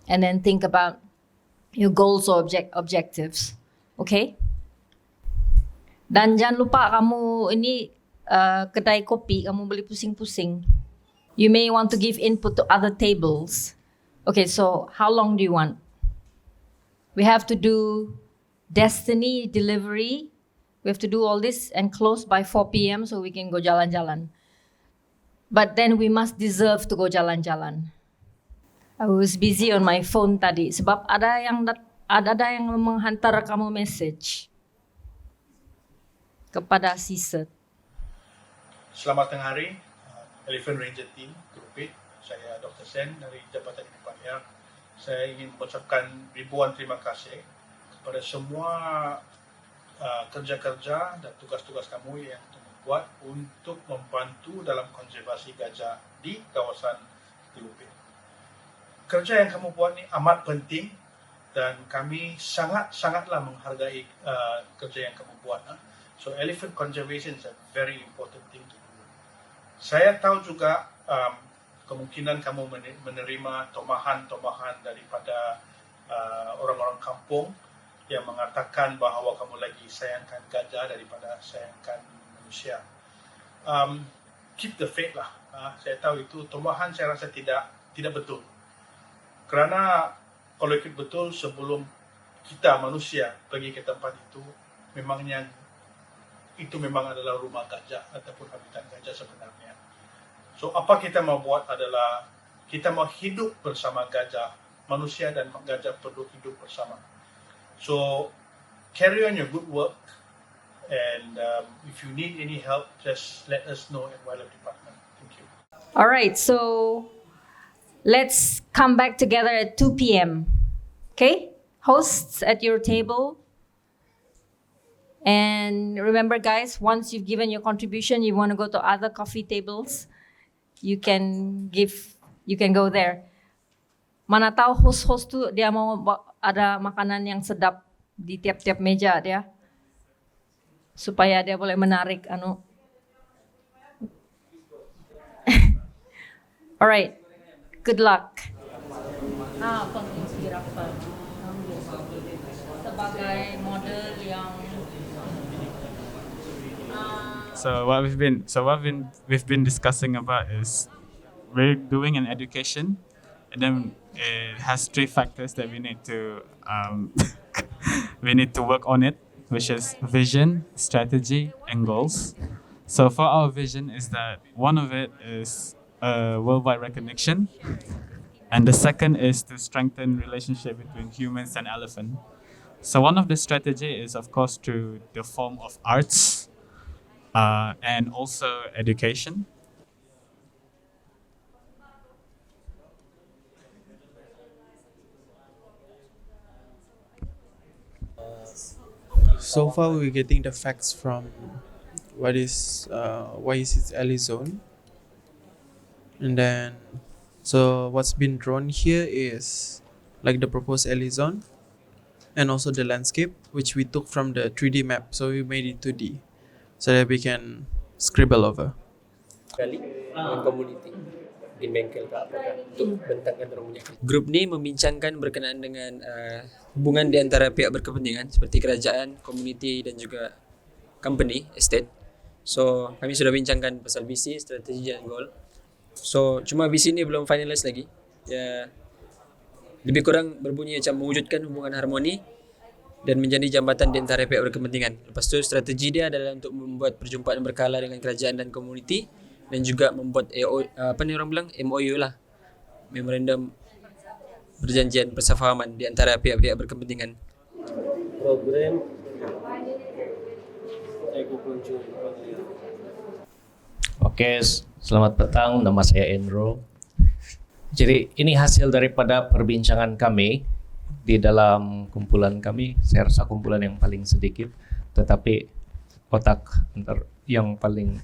and then think about your goals or objectives. Okay? Dan jangan lupa kamu ini kedai kopi, kamu beli pusing-pusing. You may want to give input to other tables. Okay, so how long do you want? We have to do destiny delivery. We have to do all this and close by 4 p.m. so we can go jalan-jalan. But then we must deserve to go jalan-jalan. I was busy on my phone tadi sebab ada yang menghantar kamu message kepada CSET. Selamat tengah hari, Elephant Ranger Team, Grup A. Saya Dr. Sen dari Jabatan Iman Air. Saya ingin mengucapkan ribuan terima kasih kepada semua kerja-kerja dan tugas-tugas kamu yang buat untuk membantu dalam konservasi gajah di kawasan Grup A. Kerja yang kamu buat ini amat penting dan kami sangatlah menghargai kerja yang kamu buat. So elephant conservation is a very important thing to do. Saya tahu juga kemungkinan kamu menerima tomahan daripada orang-orang kampung yang mengatakan bahawa kamu lagi sayangkan gajah daripada sayangkan manusia. Keep the faith lah. Saya tahu itu tomahan saya rasa tidak betul. Kerana kalau ikut betul sebelum kita manusia pergi ke tempat itu, itu memang adalah rumah gajah ataupun habitat gajah sebenarnya. So apa kita mau buat adalah kita mau hidup bersama gajah. Manusia dan gajah perlu hidup bersama. So carry on your good work, and if you need any help, just let us know at Wildlife Department. Thank you. All right, so let's come back together at 2 p.m. Okay? Hosts at your table. And remember, guys, once you've given your contribution, you want to go to other coffee tables, you can go there. Mana tahu host tu dia mau ada makanan yang sedap di tiap-tiap meja dia, supaya dia boleh menarik All right, good luck. Penginspirator sebagai model yang So what we've been discussing about is we're doing an education, and then it has 3 factors that we need to work on it, which is vision, strategy, and goals. So for our vision is that one of it is worldwide recognition, and the second is to strengthen relationship between humans and elephant. So one of the strategy is of course through the form of arts. And also education. So far, we're getting the facts from why is it Alley Zone, and then so what's been drawn here is like the proposed Alley Zone, and also the landscape which we took from the 3D map. So we made it 2D. So that we can scribble over. Kali dengan komuniti di bengkel ke apa kan untuk bentangkan orang punya. Grup ni membincangkan berkenaan dengan hubungan di antara pihak berkepentingan seperti kerajaan, komuniti dan juga company, estate. So kami sudah bincangkan pasal visi, strategi dan goal. So cuma visi ni belum finalize lagi. Ya, lebih kurang berbunyi macam mewujudkan hubungan harmoni dan menjadi jambatan di antara pihak berkepentingan. Lepas tu strategi dia adalah untuk membuat perjumpaan berkala dengan kerajaan dan komuniti dan juga membuat MOU lah, Memorandum Perjanjian Persefahaman di antara pihak-pihak berkepentingan. Program Oke, selamat petang. Nama saya Enro. Jadi ini hasil daripada perbincangan kami di dalam kumpulan kami. Saya rasa kumpulan yang paling sedikit, tetapi otak yang paling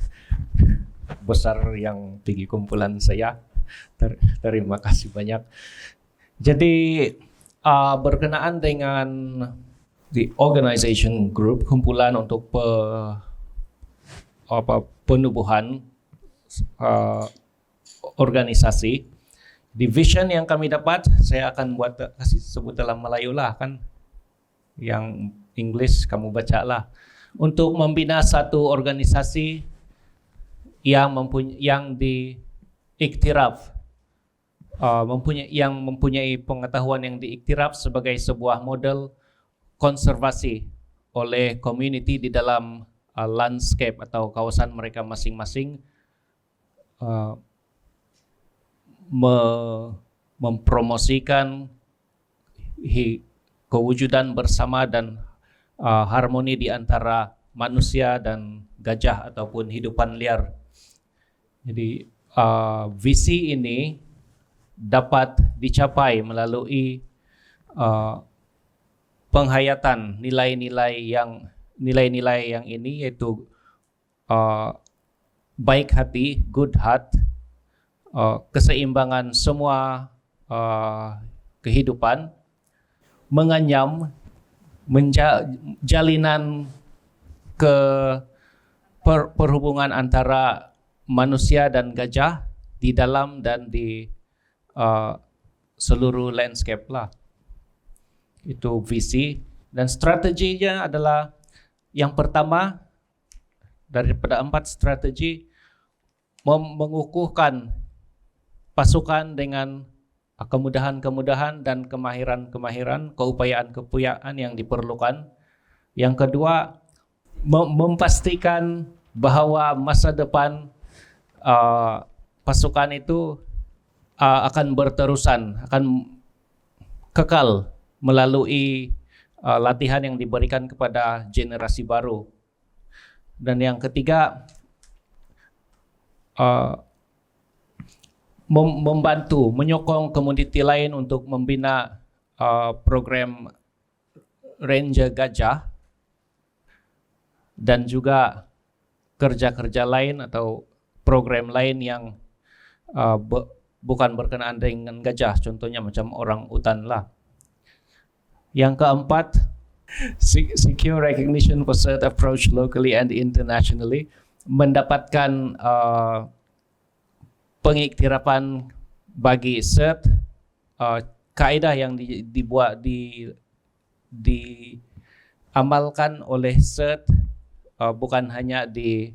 besar yang pergi kumpulan saya. Terima kasih banyak. Jadi berkenaan dengan the organization group, kumpulan untuk penubuhan organisasi, Di vision yang kami dapat, saya akan kasih sebut dalam Melayu lah kan. Yang English kamu baca lah. Untuk membina satu organisasi yang diiktiraf, yang mempunyai pengetahuan yang diiktiraf sebagai sebuah model konservasi oleh community di dalam landscape atau kawasan mereka masing-masing, mempromosikan kewujudan bersama dan harmoni di antara manusia dan gajah ataupun hidupan liar. Jadi visi ini dapat dicapai melalui penghayatan nilai-nilai yang ini, yaitu baik hati, good heart, keseimbangan semua kehidupan, menganyam, jalinan ke perhubungan antara manusia dan gajah di dalam dan di seluruh landscape lah. Itu visi. Dan strateginya adalah yang pertama daripada 4 strategi, mengukuhkan pasukan dengan kemudahan-kemudahan dan kemahiran-kemahiran, keupayaan-keupayaan yang diperlukan. Yang kedua, memastikan bahwa masa depan pasukan itu akan berterusan, akan kekal melalui latihan yang diberikan kepada generasi baru. Dan yang ketiga, membantu, menyokong komuniti lain untuk membina program ranger gajah dan juga kerja-kerja lain atau program lain yang bukan berkenaan dengan gajah, contohnya macam orang utan lah. Yang keempat, secure recognition for CERT approach locally and internationally, mendapatkan pengiktirapan bagi CERT, kaedah yang diamalkan oleh CERT bukan hanya di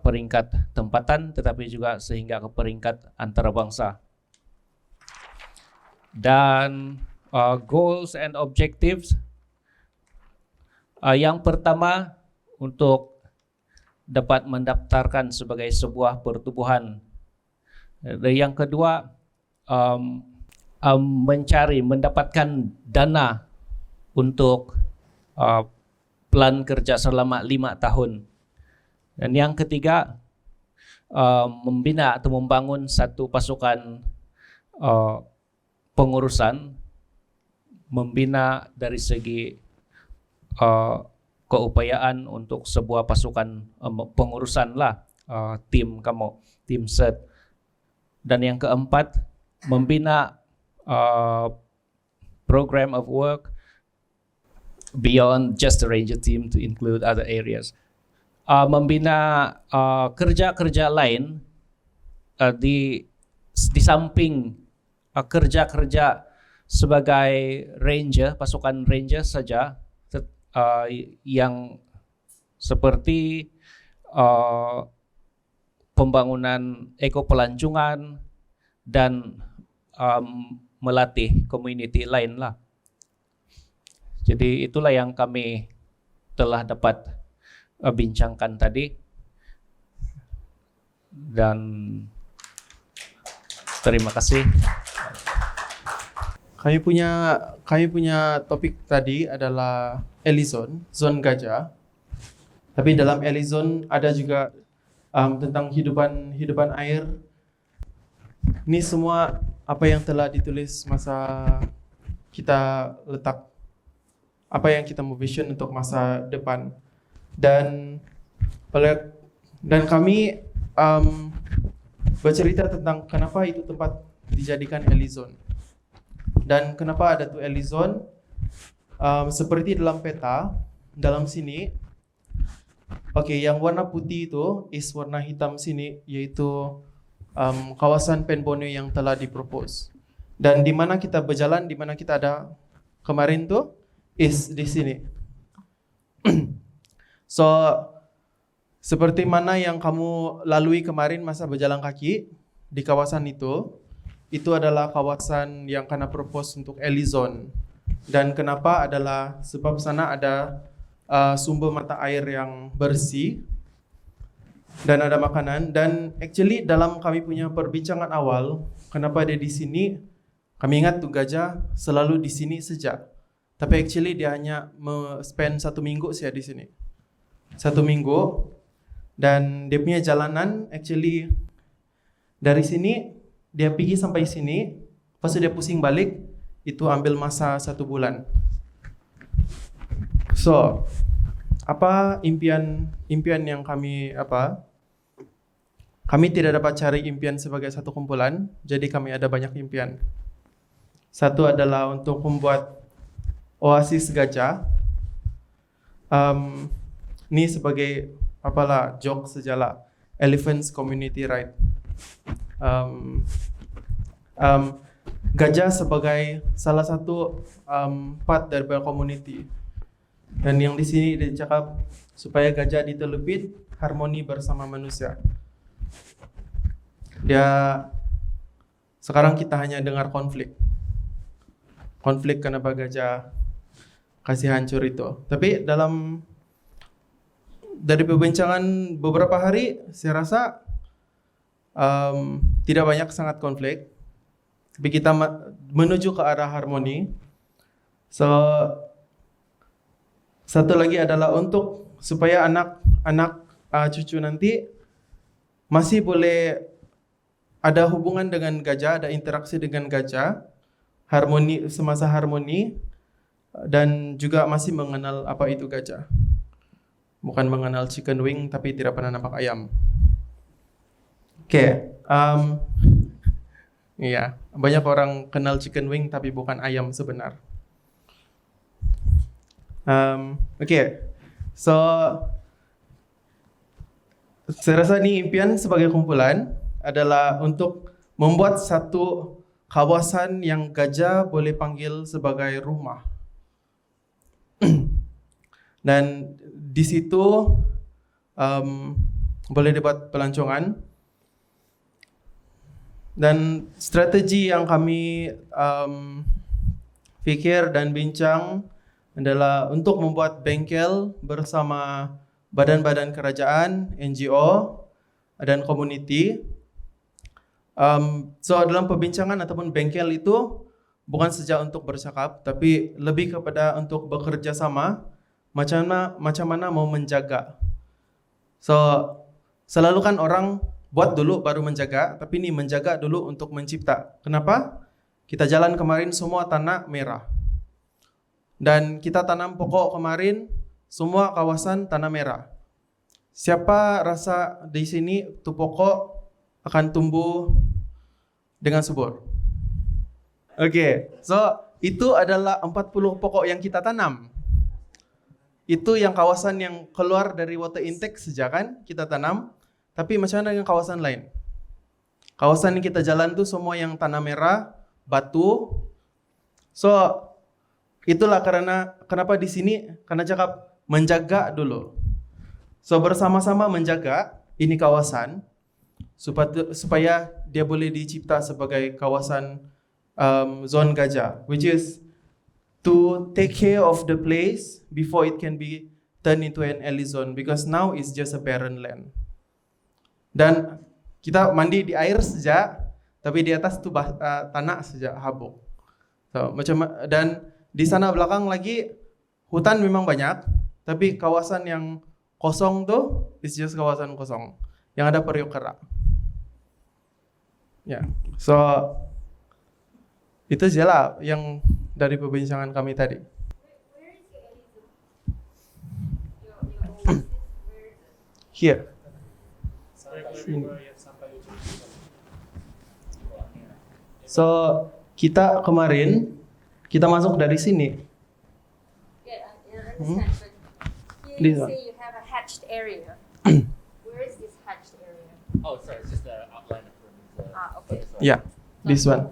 peringkat tempatan tetapi juga sehingga ke peringkat antarabangsa. Dan goals and objectives, yang pertama untuk dapat mendaftarkan sebagai sebuah pertubuhan. Dan yang kedua, mendapatkan dana untuk plan kerja selama 5 tahun. Dan yang ketiga, membina atau membangun satu pasukan pengurusan, membina dari segi keupayaan untuk sebuah pasukan pengurusan lah, tim CERT. Dan yang keempat, membina program of work beyond just the ranger team to include other areas. Membina kerja-kerja lain di samping kerja-kerja sebagai ranger, pasukan ranger saja, yang seperti pembangunan ekopelancongan dan melatih community lain lah. Jadi itulah yang kami telah dapat bincangkan tadi. Dan terima kasih. Kami punya topik tadi adalah Elizon, zon gajah. Tapi dalam Elizon ada juga tentang hidupan air. Ini semua apa yang telah ditulis masa kita letak, apa yang kita mau vision untuk masa depan. Dan kami bercerita tentang kenapa itu tempat dijadikan Elizon. Dan kenapa ada tuh Elizon? Seperti dalam peta, dalam sini, oke, yang warna putih itu is warna hitam sini, yaitu kawasan Pen Borneo yang telah dipropose. Dan di mana kita berjalan, di mana kita ada kemarin tuh is di sini. So seperti mana yang kamu lalui kemarin masa berjalan kaki di kawasan itu adalah kawasan yang kena propose untuk Ellizone. Dan kenapa adalah sebab sana ada sumber mata air yang bersih dan ada makanan. Dan actually dalam kami punya perbincangan awal, kenapa dia di sini, kami ingat tuh gajah selalu di sini sejak. Tapi actually dia hanya spend 1 minggu saja di sini. 1 minggu. Dan dia punya jalanan actually dari sini dia pergi sampai sini, pas dia pusing balik, itu ambil masa 1 bulan. So, apa impian yang kami kami tidak dapat cari impian sebagai satu kumpulan, jadi kami ada banyak impian. Satu adalah untuk membuat oasis gajah. Ini sebagai joke sejalan Elephants Community Ride. Gajah sebagai salah satu part dari community. Dan yang di sini dicakap supaya gajah ditelupit harmoni bersama manusia. Sekarang kita hanya dengar konflik kenapa gajah kasih hancur itu. Tapi dari perbincangan beberapa hari, saya rasa tidak banyak sangat konflik. Tapi kita menuju ke arah harmoni. So, satu lagi adalah untuk supaya anak cucu nanti masih boleh ada hubungan dengan gajah, ada interaksi dengan gajah, semasa harmoni, dan juga masih mengenal apa itu gajah. Bukan mengenal chicken wing tapi tidak pernah nampak ayam. Iya, banyak orang kenal chicken wing tapi bukan ayam sebenar. So saya rasa ini impian sebagai kumpulan adalah untuk membuat satu kawasan yang gajah boleh panggil sebagai rumah. Dan di situ boleh dibuat pelancongan. Dan strategi yang kami fikir dan bincang adalah untuk membuat bengkel bersama badan-badan kerajaan, NGO, dan community. So dalam perbincangan ataupun bengkel itu bukan saja untuk bercakap, tapi lebih kepada untuk bekerja sama, macam mana mau menjaga. So selalu kan orang buat dulu baru menjaga, tapi ini menjaga dulu untuk mencipta. Kenapa? Kita jalan kemarin semua tanah merah. Dan kita tanam pokok kemarin semua kawasan tanah merah. Siapa rasa di sini tuh pokok akan tumbuh dengan subur? So itu adalah 40 pokok yang kita tanam. Itu yang kawasan yang keluar dari water intake saja kan kita tanam. Tapi macam mana dengan kawasan lain? Kawasan yang kita jalan tuh semua yang tanah merah, batu. So itulah kenapa di sini karena cakap menjaga dulu. So bersama-sama menjaga ini kawasan supaya dia boleh dicipta sebagai kawasan zone gajah, which is to take care of the place before it can be turned into an Ellizone, because now it's just a barren land. Dan kita mandi di air saja, tapi di atas itu tanah saja habuk. So, dan di sana belakang lagi hutan memang banyak, tapi kawasan yang kosong tuh is just kawasan kosong yang ada periuk kera. So itu sajalah yang dari perbincangan kami tadi. Here. So kita kemarin kita masuk dari sini. Yeah, I understand. But This you one. say you have a hatched area. Where is this hatched area? Oh, sorry, it's just the outline of rooms. Yeah, this one.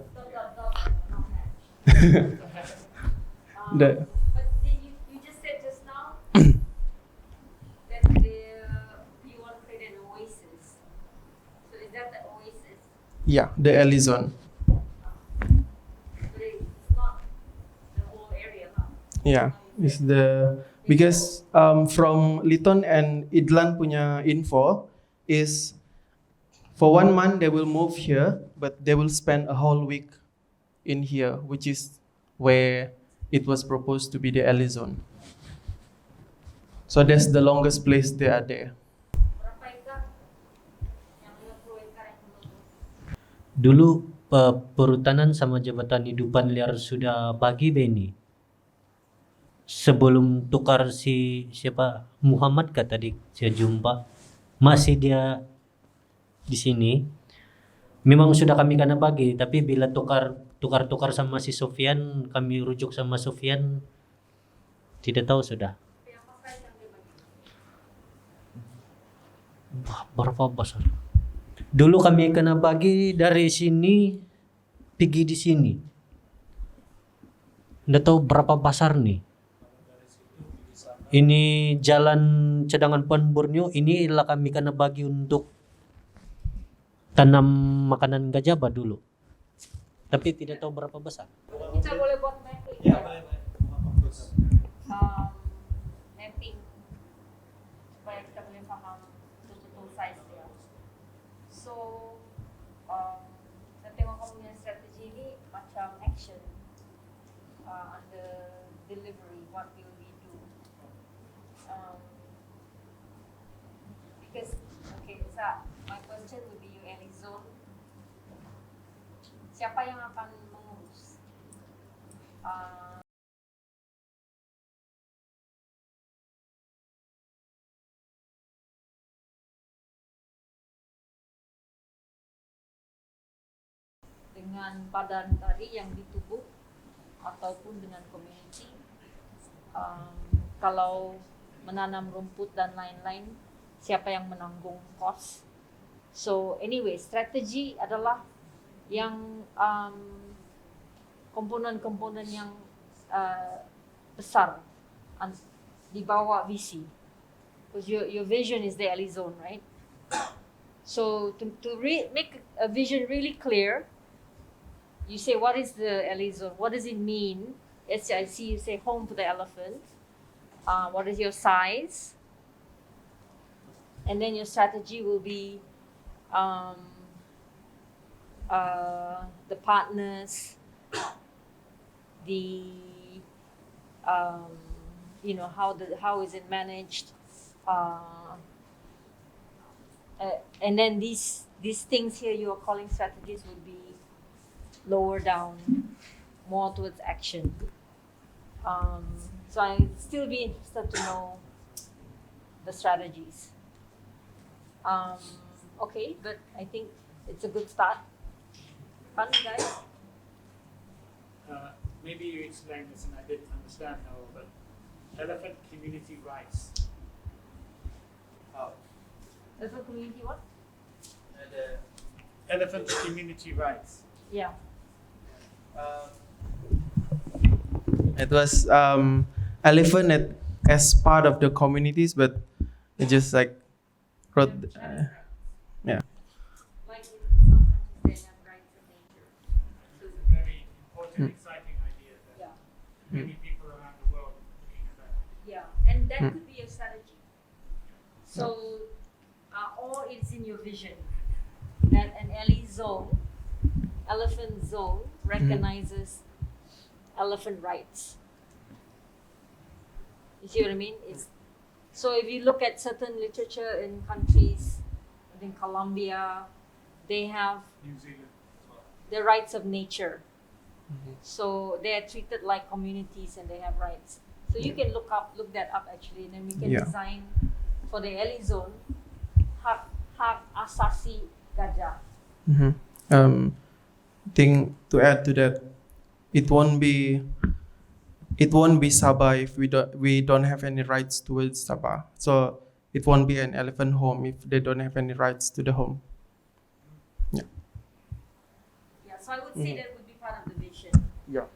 The But you just said just now that you want to create an oasis. So is that the oasis? yeah, the alley zone. But it's not the whole area, huh? Yeah, is the because from Liton and Idlan punya info is for 1 month they will move here, but they will spend a whole week in here, which is where it was proposed to be the alley zone. So that's the longest place they are there. Berapa ekar yang 50 ekar yang belum? Dulu perhutanan sama Jabatan Hidupan Liar sudah bagi Beni. Sebelum tukar si siapa Muhammad kah tadi saya jumpa, masih dia di sini. Memang sudah kami kena bagi, tapi bila tukar sama si Sofian, kami rujuk sama Sofian, tidak tahu sudah. Yang apa size yang dia bagi? Berapa besar? Dulu kami kena bagi dari sini pergi di sini. Nggak tahu berapa besar nih. Ini jalan cadangan Puan Borneo, inilah kami kena bagi untuk tanam makanan gajah dulu. Tapi tidak tahu berapa besar. Kita boleh buat mapping. Ya, boleh. Mapping supaya kita boleh faham betul-betul size dia. So, saya tengok kamu punya strategi ni macam action under delivery. What will we do? Because okay, so my question would be you any zone. Siapa yang akan mengurus? Dengan badan tadi yang ditubuh ataupun dengan community. Kalau menanam rumput dan lain-lain, siapa yang menanggung cost? So anyway, strategi adalah yang komponen-komponen yang besar di bawah visi. Because your vision is the alley zone, right? So to make a vision really clear, you say what is the alley zone? What does it mean? Yes, I see you say home for the elephant. What is your size? And then your strategy will be the partners, the how is it managed, and then these things here you are calling strategies would be lower down, more towards action. So I'd still be interested to know the strategies. Okay, but I think it's a good start. Fun, guys. Maybe you explained this and I didn't understand how, but elephant community rights. That's a community what? Elephant community rights. Yeah. It was elephant as part of the communities, but it just like wrote. Yeah. Like in some countries they have rights in nature. So, It's a very important, exciting idea that yeah. many people around the world are looking at that. Yeah, and that could be a strategy. So, or it's in your vision that an elephant zone recognizes elephant rights. You see what I mean? It's so if you look at certain literature in countries, I think Colombia, they have New Zealand as well. the rights of nature. So they are treated like communities and they have rights. So you can look that up actually, and then we can Yeah. design for the alley zone hak asasi gajah. Thing to add to that, it won't be Sabah if we don't have any rights towards Sabah. So it won't be an elephant home if they don't have any rights to the home. Yeah. would say that would be part of the vision. Yeah.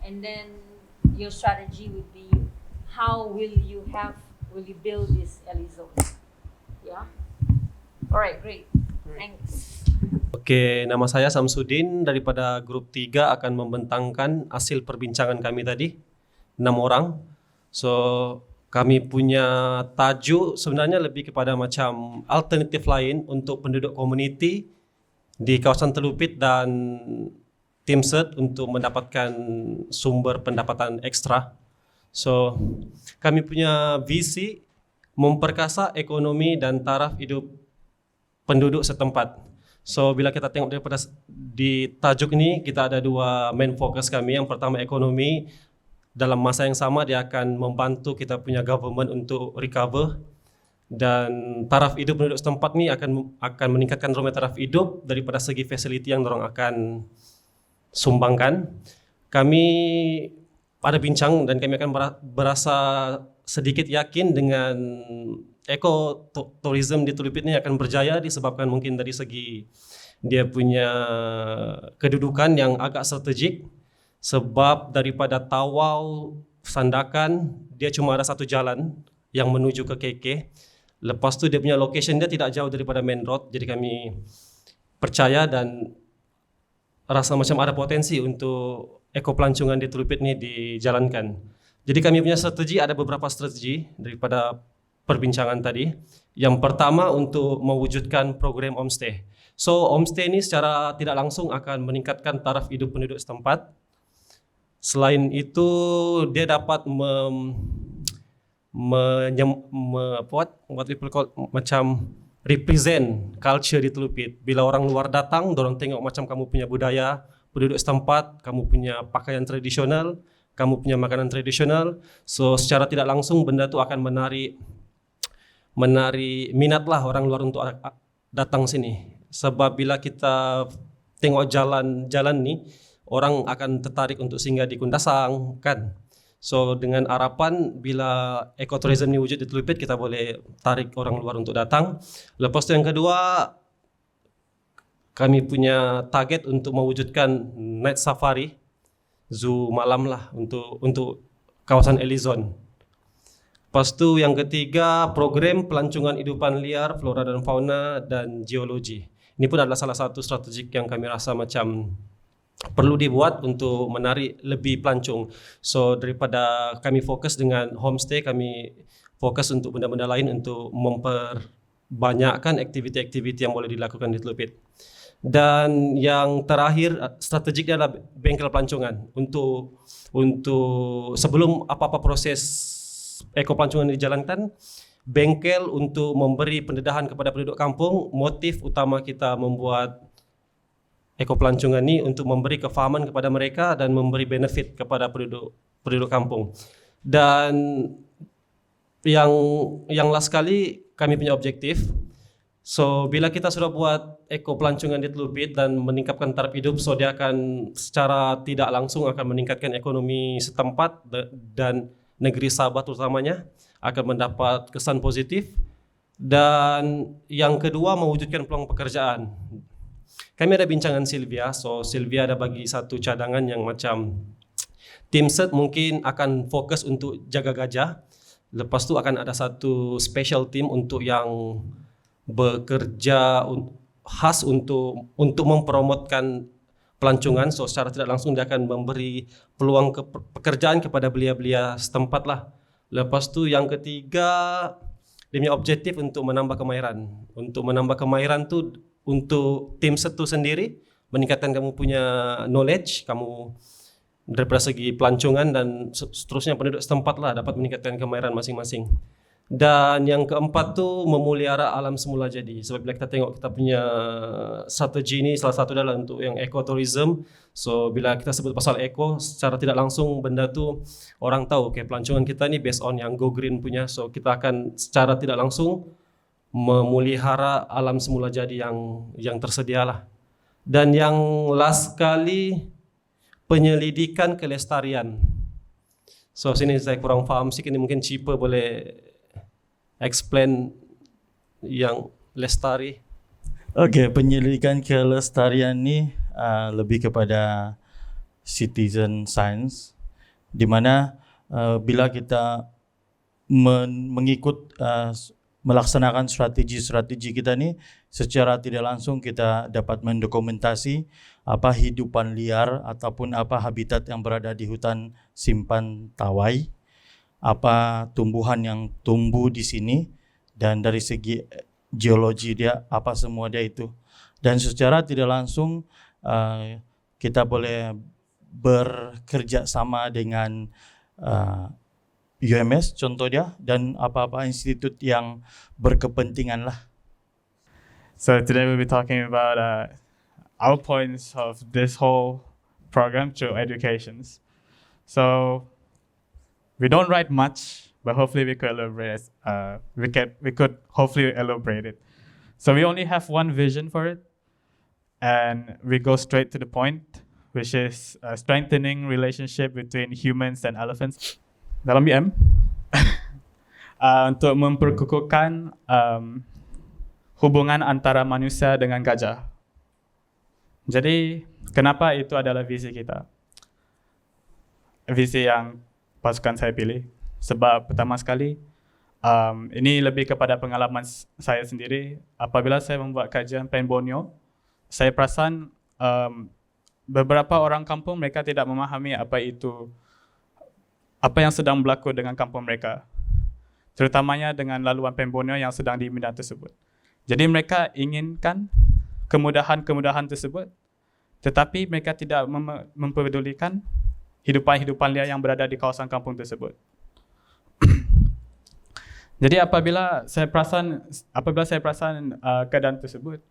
And then your strategy would be how will you build this LE zone? Yeah. All right, great. Thanks. Oke, nama saya Samsudin daripada grup 3 akan membentangkan hasil perbincangan kami tadi 6 orang. So kami punya tajuk sebenarnya lebih kepada macam alternatif lain untuk penduduk komuniti di kawasan Telupit dan Timsed untuk mendapatkan sumber pendapatan ekstra. So kami punya visi memperkasa ekonomi dan taraf hidup penduduk setempat. So bila kita tengok daripada di tajuk ini, kita ada 2 main fokus kami. Yang pertama ekonomi, dalam masa yang sama dia akan membantu kita punya government untuk recover, dan taraf hidup penduduk setempat ni akan meningkatkan rumah taraf hidup daripada segi fasiliti yang dorang akan sumbangkan. Kami ada bincang dan kami akan berasa sedikit yakin dengan ekoturism di Telupit ni akan berjaya disebabkan mungkin dari segi dia punya kedudukan yang agak strategik, sebab daripada Tawau Sandakan dia cuma ada satu jalan yang menuju ke KK. Lepas tu dia punya location dia tidak jauh daripada main road, jadi kami percaya dan rasa macam ada potensi untuk ekopelancongan di Telupit ni dijalankan. Jadi kami punya strategi, ada beberapa strategi daripada perbincangan tadi. Yang pertama untuk mewujudkan program homestay. So homestay ni secara tidak langsung akan meningkatkan taraf hidup penduduk setempat. Selain itu dia dapat macam represent culture di Telupit. Bila orang luar datang, dorang tengok macam kamu punya budaya penduduk setempat, kamu punya pakaian tradisional, kamu punya makanan tradisional. So secara tidak langsung benda tu akan menarik minatlah orang luar untuk datang sini. Sebab bila kita tengok jalan ni, orang akan tertarik untuk singgah di Kundasang kan. So dengan harapan bila ekoturism ni wujud di Telupit, kita boleh tarik orang luar untuk datang. Lepas tu yang kedua, kami punya target untuk mewujudkan night safari, zoo malam lah untuk kawasan LE Zone. Lepas tu yang ketiga, program pelancongan hidupan liar, flora dan fauna dan geologi. Ini pun adalah salah satu strategik yang kami rasa macam perlu dibuat untuk menarik lebih pelancong. So daripada kami fokus dengan homestay, kami fokus untuk benda-benda lain untuk memperbanyakkan aktiviti-aktiviti yang boleh dilakukan di Telupit. Dan yang terakhir, strategiknya adalah bengkel pelancongan untuk sebelum apa-apa proses ekopelancongan dijalankan, bengkel untuk memberi pendedahan kepada penduduk kampung. Motif utama kita membuat ekopelancongan ni untuk memberi kefahaman kepada mereka dan memberi benefit kepada penduduk kampung. Dan yang last kali kami punya objektif, so bila kita sudah buat ekopelancongan di Telupit dan meningkatkan taraf hidup, so dia akan secara tidak langsung akan meningkatkan ekonomi setempat dan negeri Sabah terutamanya akan mendapat kesan positif. Dan yang kedua, mewujudkan peluang pekerjaan. Kami ada bincangan Sylvia, so Sylvia ada bagi satu cadangan yang macam Timsed mungkin akan fokus untuk jaga gajah. Lepas tu akan ada satu special team untuk yang bekerja khas untuk mempromotkan pelancongan. So secara tidak langsung dia akan memberi peluang pekerjaan kepada belia-belia setempat lah. Lepas tu yang ketiga, dia punya objektif untuk menambah kemahiran. Untuk menambah kemahiran tu untuk tim satu sendiri, meningkatkan kamu punya knowledge, kamu daripada segi pelancongan dan seterusnya penduduk setempat lah dapat meningkatkan kemahiran masing-masing. Dan yang keempat tu memelihara alam semula jadi. Sebab bila kita tengok kita punya strategi ni, salah satu adalah untuk yang ekoturism. So bila kita sebut pasal eko, secara tidak langsung benda tu orang tahu okay, pelancongan kita ni based on yang Go Green punya. So kita akan secara tidak langsung memelihara alam semula jadi yang tersedia lah. Dan yang last kali, penyelidikan kelestarian. So sini saya kurang faham sikit ni, mungkin Cipa boleh explain yang lestari. Okey, penyelidikan kelestarian ni lebih kepada citizen science, di mana bila kita mengikut melaksanakan strategi kita ni, secara tidak langsung kita dapat mendokumentasi apa hidupan liar ataupun apa habitat yang berada di hutan simpan Tawai, apa tumbuhan yang tumbuh di sini, dan dari segi geologi dia apa semua dia itu. Dan secara tidak langsung kita boleh bekerja sama dengan UMS contoh dia, dan apa-apa institut yang berkepentingan lah. So today we'll be talking about our points of this whole program through educations. So we don't write much, but hopefully we could elaborate. We could hopefully elaborate it. So we only have one vision for it, and we go straight to the point, which is strengthening relationship between humans and elephants. Dalam BM, untuk memperkukuhkan hubungan antara manusia dengan gajah. Jadi, kenapa itu adalah visi kita? Visi yang pasukan saya pilih. Sebab pertama sekali, ini lebih kepada pengalaman saya sendiri. Apabila saya membuat kajian Plain Borneo, saya perasan beberapa orang kampung mereka tidak memahami apa yang sedang berlaku dengan kampung mereka, terutamanya dengan laluan Plain Borneo yang sedang diminat tersebut. Jadi mereka inginkan kemudahan-kemudahan tersebut, tetapi mereka tidak mempedulikan hidupan liar yang berada di kawasan kampung tersebut. Jadi apabila saya perasan keadaan tersebut,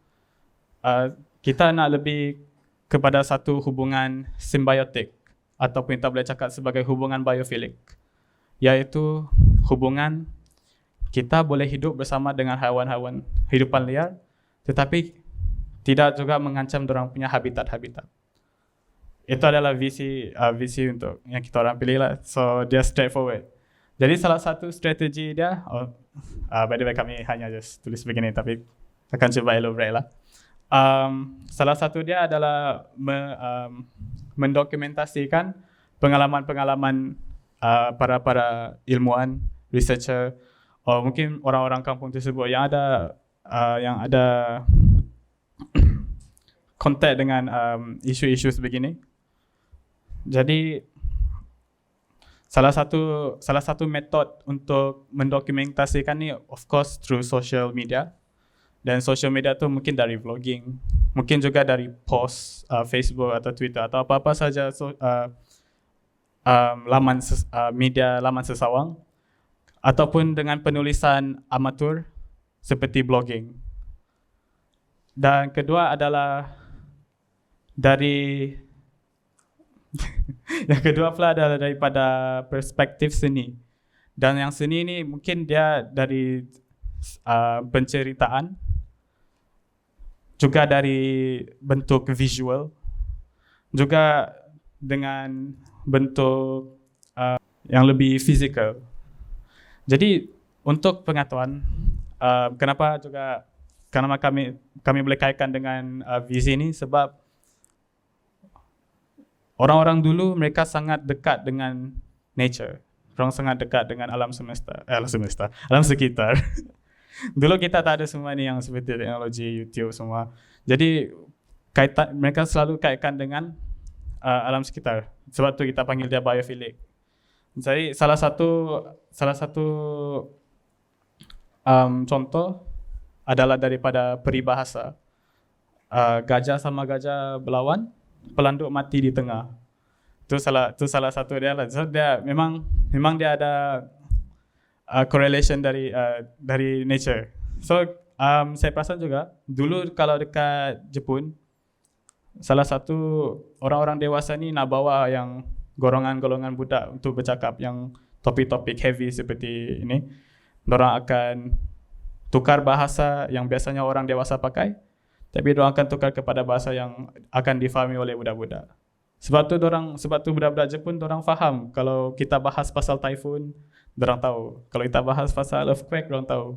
kita nak lebih kepada satu hubungan simbiotik, ataupun kita boleh cakap sebagai hubungan biofilik, iaitu hubungan kita boleh hidup bersama dengan haiwan-haiwan hidupan liar, tetapi tidak juga mengancam dorang punya habitat-habitat. Itu adalah visi untuk yang kita orang pilih lah. So dia straightforward. Jadi salah satu strategi dia, by the way kami hanya just tulis begini, tapi akan cuba elaborate lah. Salah satu dia adalah mendokumentasikan pengalaman-pengalaman para ilmuwan, researcher, atau mungkin orang-orang kampung tersebut yang ada kontak dengan isu-isu sebegini. Jadi salah satu metod untuk mendokumentasikan ni of course through social media. Dan social media tu mungkin dari vlogging, mungkin juga dari post Facebook atau Twitter atau apa-apa saja laman sesawang, ataupun dengan penulisan amatur seperti blogging. Dan kedua adalah yang kedua pula adalah daripada perspektif seni. Dan yang seni ni mungkin dia dari penceritaan, juga dari bentuk visual, juga dengan bentuk yang lebih fizikal. Jadi untuk pengetahuan, kenapa kami boleh kaitkan dengan visi ini, sebab orang-orang dulu mereka sangat dekat dengan nature. Orang sangat dekat dengan alam sekitar. Dulu kita tak ada semua ni yang seperti teknologi YouTube semua. Jadi mereka selalu kaitkan dengan alam sekitar. Sebab tu kita panggil dia biofilik. Jadi salah satu contoh adalah daripada peribahasa. Gajah sama gajah berlawan, pelanduk mati di tengah. Itu salah satu dia lah. So dia memang dia ada correlation dari nature. So saya perasan juga dulu kalau dekat Jepun, salah satu orang-orang dewasa ni nak bawa yang golongan-golongan budak untuk bercakap yang topik-topik heavy seperti ini. Dorang akan tukar bahasa yang biasanya orang dewasa pakai, tapi dorang akan tukar kepada bahasa yang akan difahami oleh budak-budak. Sebab tu budak-budak Jepun dorang faham kalau kita bahas pasal typhoon, dorang tahu. Kalau kita bahas pasal earthquake, dorang tahu.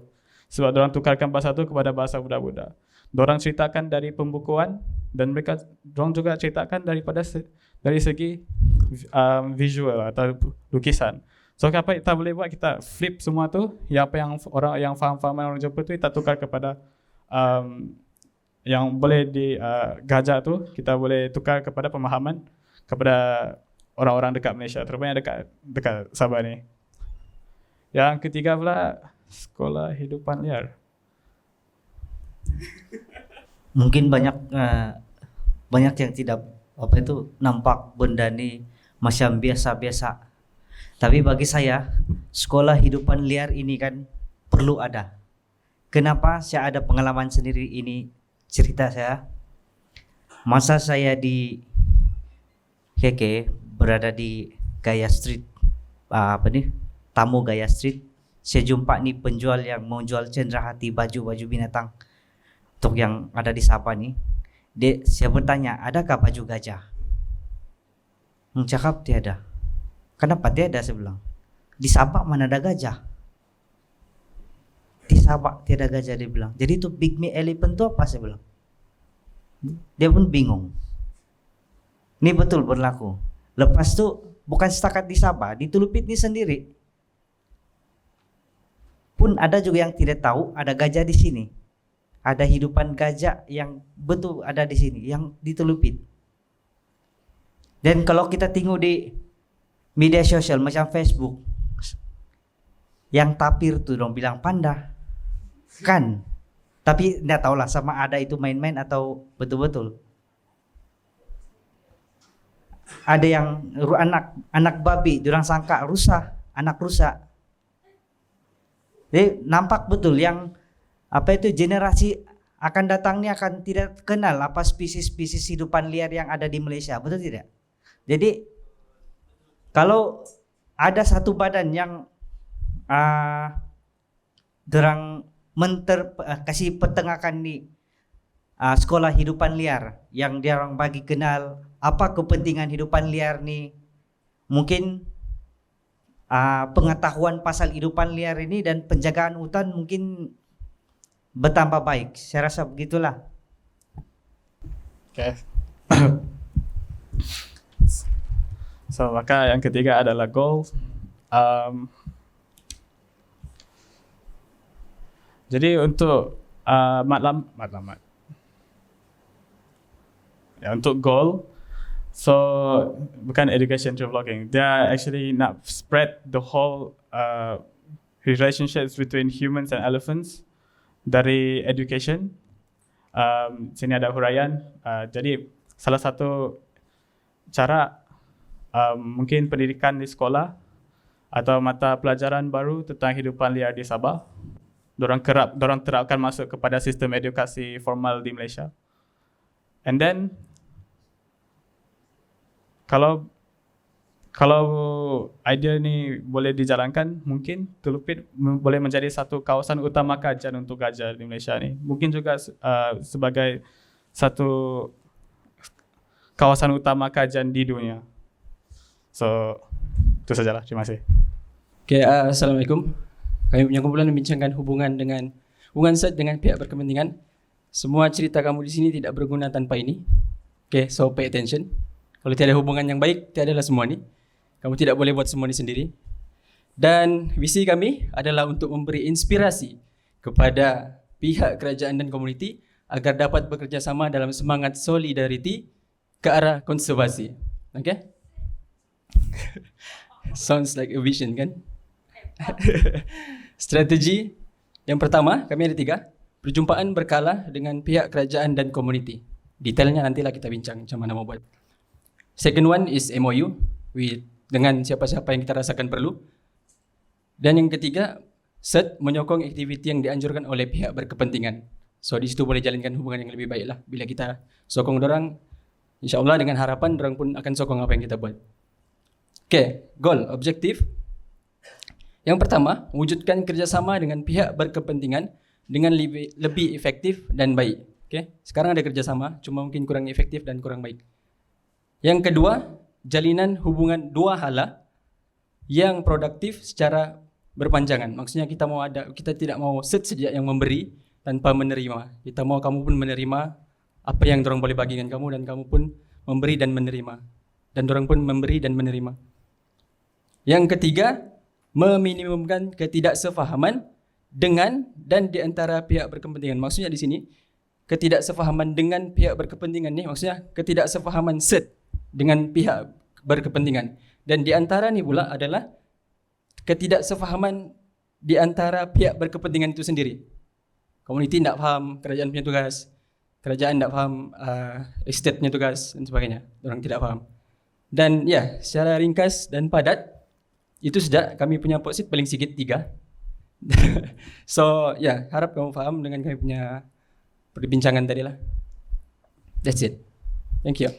Sebab dorang tukarkan bahasa tu kepada bahasa budak-budak. Dorang ceritakan dari pembukuan dan dorang juga ceritakan dari segi visual atau lukisan. So apa kita boleh buat, kita flip semua tu, apa yang orang yang faham orang Jepun tu kita tukar kepada yang boleh di gajah tu, kita boleh tukar kepada pemahaman kepada orang-orang dekat Malaysia, terutamanya dekat Sabah ni. Yang ketiga pula, sekolah hidupan liar. Mungkin banyak yang tidak nampak benda ni macam biasa-biasa. Tapi bagi saya, sekolah hidupan liar ini kan perlu ada. Kenapa? Saya ada pengalaman sendiri, ini cerita saya. Masa saya di KK, berada di Gaya Street, Tamu Gaya Street, saya jumpa nih penjual yang mau jual cenderawasih baju binatang untuk yang ada di Sabah nih. Saya bertanya, adakah baju gajah? Cakap tiada. Kenapa tiada? Saya bilang, di Sabah mana ada gajah? Di Sabah tiada gajah, dia bilang. Jadi itu pygmy elephant itu apa? Saya bilang. Dia pun bingung. Ini betul berlaku. Lepas itu bukan setakat di Sabah, di Tulupit ini sendiri pun ada juga yang tidak tahu ada gajah di sini. Ada hidupan gajah yang betul ada di sini, yang di Tulupit. Dan kalau kita tengok di media sosial macam Facebook, yang tapir tuh dong bilang panda, kan? Tapi nggak tahu lah sama ada itu main-main atau betul-betul. Ada yang anak babi, orang sangka rusa, anak rusa. Jadi nampak betul yang generasi akan datang ini akan tidak kenal apa spesies-spesies hidupan liar yang ada di Malaysia, betul tidak? Jadi kalau ada satu badan yang derang kasih pertengahan di sekolah hidupan liar yang dia orang bagi kenal apa kepentingan hidupan liar nih, mungkin pengetahuan pasal hidupan liar ini dan penjagaan hutan mungkin bertambah baik. Saya rasa begitulah. Okay. So maka yang ketiga adalah goal. Jadi untuk matlamat. Ya, untuk goal, so bukan education through vlogging. They are actually not spread the whole relationships between humans and elephants dari education. Sini ada huraian. Jadi salah satu cara mungkin pendidikan di sekolah atau mata pelajaran baru tentang hidupan liar di Sabah. Dorang terapkan masuk kepada sistem edukasi formal di Malaysia. And then kalau idea ni boleh dijalankan, mungkin Tulupit boleh menjadi satu kawasan utama kajian untuk gajah di Malaysia ni. Mungkin juga sebagai satu kawasan utama kajian di dunia. So itu sajalah. Terima kasih. Okay, Assalamualaikum. Kami punya kumpulan membincangkan hubungan SET dengan pihak berkepentingan. Semua cerita kamu di sini tidak berguna tanpa ini. Okay, so pay attention. Kalau tiada hubungan yang baik, tiadalah semua ni. Kamu tidak boleh buat semua ni sendiri. Dan visi kami adalah untuk memberi inspirasi kepada pihak kerajaan dan komuniti agar dapat bekerjasama dalam semangat solidariti ke arah konservasi. Okay? Sounds like a vision, kan? Strategi yang pertama, kami ada 3. Perjumpaan berkala dengan pihak kerajaan dan komuniti. Detailnya nantilah kita bincang macam mana mau buat. Second one is MOU dengan siapa-siapa yang kita rasakan perlu. Dan yang ketiga, SET menyokong aktiviti yang dianjurkan oleh pihak berkepentingan. So di situ boleh jalankan hubungan yang lebih baik lah. Bila kita sokong dorang, insyaAllah dengan harapan dorang pun akan sokong apa yang kita buat. Okay, goal, objektif. Yang pertama, wujudkan kerjasama dengan pihak berkepentingan dengan lebih efektif dan baik. Okay, sekarang ada kerjasama, cuma mungkin kurang efektif dan kurang baik. Yang kedua, jalinan hubungan dua hala yang produktif secara berpanjangan. Maksudnya kita tidak mau SET saja yang memberi tanpa menerima. Kita mau kamu pun menerima apa yang dorang boleh bagi dengan kamu dan kamu pun memberi dan menerima. Dan dorang pun memberi dan menerima. Yang ketiga, meminimumkan ketidaksefahaman dengan dan di antara pihak berkepentingan. Maksudnya di sini, ketidaksefahaman dengan pihak berkepentingan ni maksudnya ketidaksefahaman set dengan pihak berkepentingan. Dan di antara ni pula adalah ketidaksefahaman di antara pihak berkepentingan itu sendiri. Komuniti tidak faham kerajaan punya tugas, kerajaan tidak faham estate punya tugas dan sebagainya. Orang tidak faham. Dan ya, secara ringkas dan padat, itu sudah kami punya posit paling sikit 3. So ya, harap kamu faham dengan kami punya perbincangan tadi lah. That's it. Thank you.